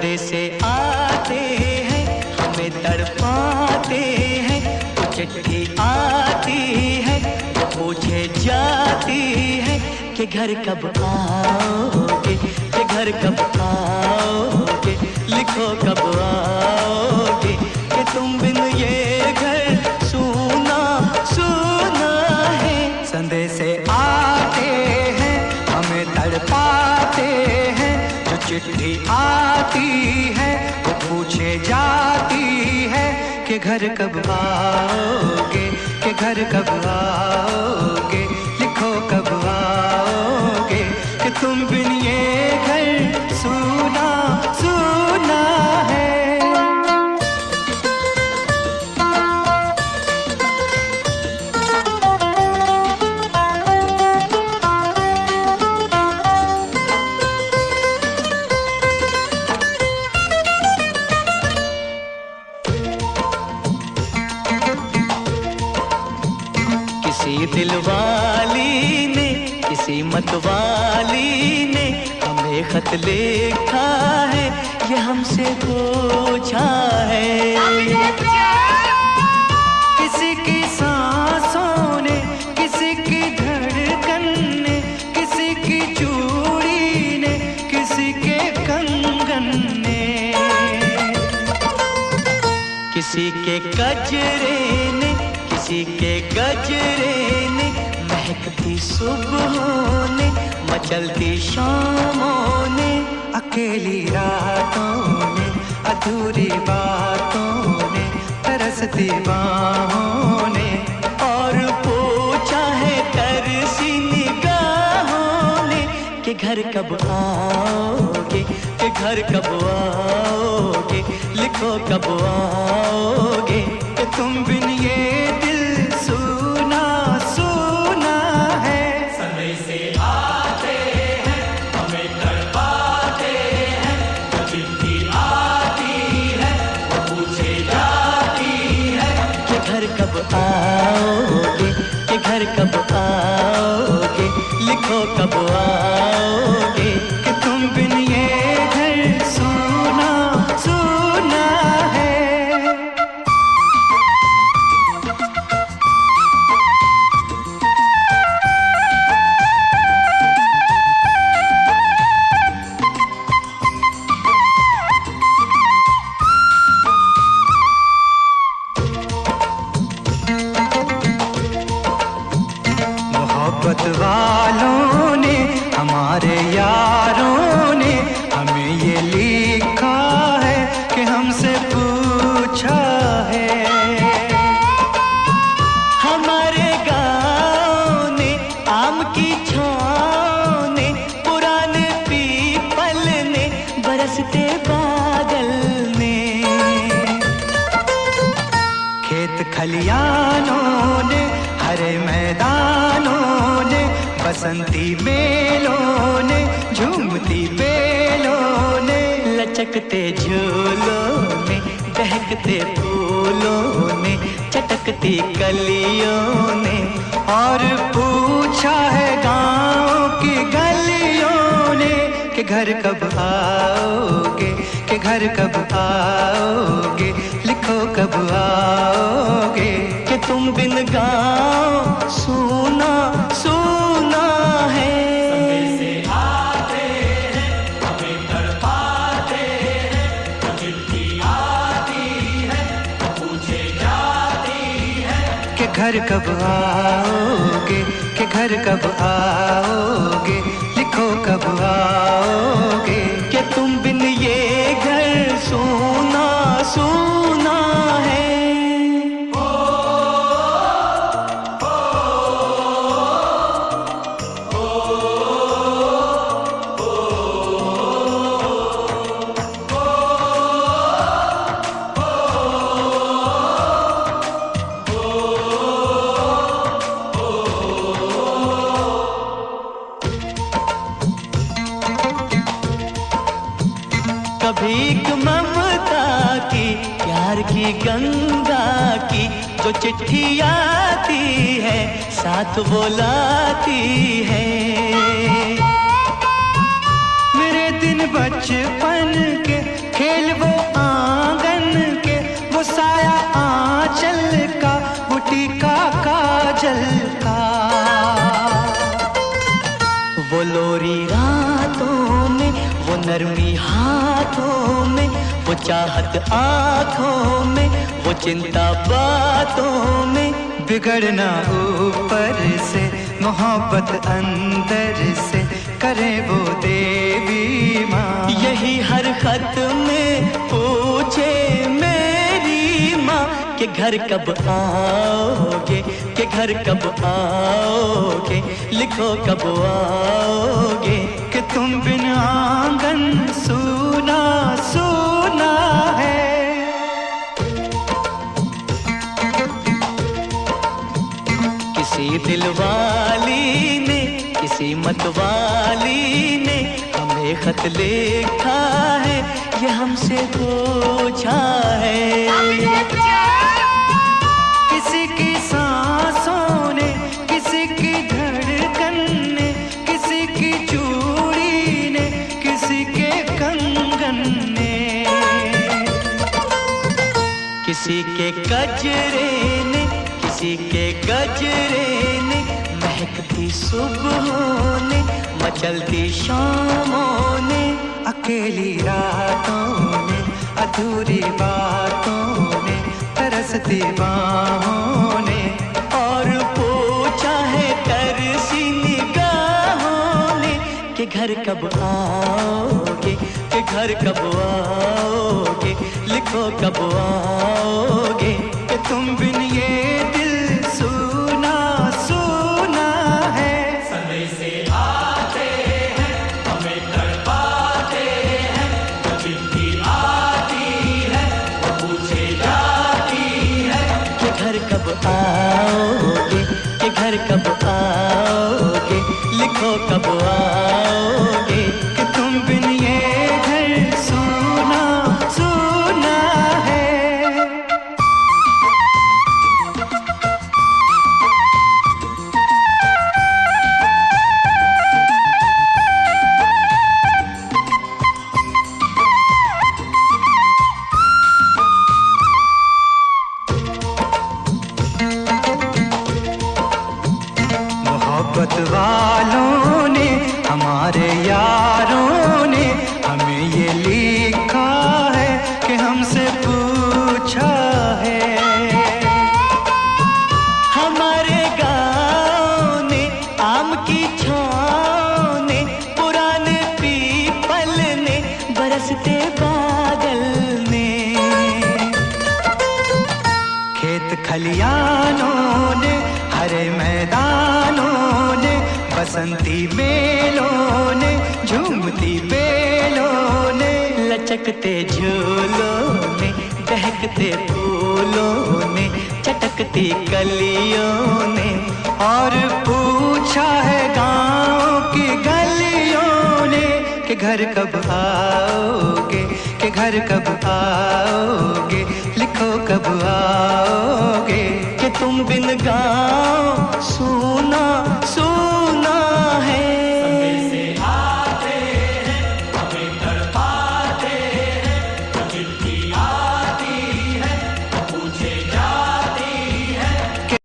संदेशे आते हैं, हमें तड़पाते हैं। तो चिट्ठी आती है, तो पूछे जाती है कि घर कब आओगे, कि घर कब आओगे, लिखो कब आओगे, कि तुम बिन ये घर सूना सूना है। संदेशे आते हैं, हमें तड़पाते हैं। जो चिट्ठी आती है, वो पूछे जाती है कि घर कब आओगे, कि घर कब आओगे, लिखो कब आओगे, कि तुम बिन ये घर सूना सूना है। किसी दिलवाली ने, किसी मतवाली ने हमें खत लिखा है, ये हमसे पूछा है। किसी की सांसों ने, किसी की धड़कन ने, किसी की चूड़ी ने, किसी के कंगन ने, किसी के गजरे ने, किसी के गजरे ने, महकती सुबहों ने, मचलती शामों ने, अकेली रातों ने, अधूरी बातों ने, तरसती बाहों ने, और पूछा है तरसी निगाहों ने कि घर कब आओगे, कि घर कब आओगे, लिखो कब आओगे, कि तुम बिन ये दिल सूना सूना है। संदेशे आते हैं, हमें तड़पाते हैं। जो चिट्ठी आती है, वो पूछे जाती है कि घर कब आओगे, कि घर कब आओगे, लिखो कब आओगे, कि तुम बिन ये घर सूना सूना है। मोहब्बत वालों ने, हमारे यारों ने हमें ये लिखा है कि हमसे पूछा है। हमारे गाँव ने, आम की छाँव ने, पुराने पीपल ने, बरसते बादल ने, खेत खलियानों ने, हरे मैदानों ने, बसंती मेलों ने, झूमती बेलों ने, लचकते झूलों ने, दहकते फूलों ने, चटकती कलियों ने, और पूछा है गाँव की गलियों ने कि घर कब आओगे, कि घर कब आओगे, लिखो कब आओगे, कि तुम बिन गाँव सूना सूना है। संदेशे आते हैं, हमें तड़पाते हैं। जो चिट्ठी आती है, वो पूछे जाती है कि घर कब आओगे, कि घर कब आओगे, लिखो कब आओगे, कि तुम बिन ये घर सूना सूना है। भीख ममता की, प्यार की गंगा की, जो चिट्ठी आती है साथ वो लाती है। मेरे दिन बचपन के हाथों में, वो चाहत आँखों में, वो चिंता बातों में। बिगड़ना ऊपर से, मोहब्बत अंदर से, करे वो देवी माँ। यही हर खत में पूछे मेरी माँ कि घर कब आओगे, कि घर कब आओगे, लिखो कब आओगे। कि तुम बिन आंगन सूना सूना है। किसी दिलवाली ने, किसी मतवाली ने हमें खत लिखा है, ये हमसे पूछा है। किसी की सांसों ने, किसी की धड़कन ने, किसी की चूड़ी ने, किसी के कंगन ने, किसी के गजरे ने, किसी के गजरे ने, महकती सुबहों ने, मचलती शामों ने, अकेली रातों ने, अधूरी बातों ने, तरसती बाहों ने, और पूछा है तरसी निगाहों ने कि घर कब आओगे, कि घर कब आओगे, लिखो कब आओगे। कि तुम बिन ये दिल सूना सूना है। समय से आते हैं, हमें तड़पाते हैं, जो चिट्ठी आती है वो पूछे जाती है कि घर कब आओगे, कि घर कब आओगे, लिखो कब आओगे। कि तुम बिन ये घर सूना सूना है। मोहब्बत वालों ने, हमारे यारों ने हमें ये लिखा है कि हमसे पूछा है। हमारे गाँव ने, आम की छाँव ने, पुराने पीपल ने, बरसते बादल ने, खेत खलियानों ने, हरे मैदानों ने, बसंती मेलों ने, झूमती बेलों ने, लचकते झूलों ने, दहकते फूलों ने, चटकती कलियों ने, और पूछा है गाँव की गलियों ने कि घर कब आओगे, कि घर कब आओगे, लिखो कब आओगे। कि तुम बिन गाँव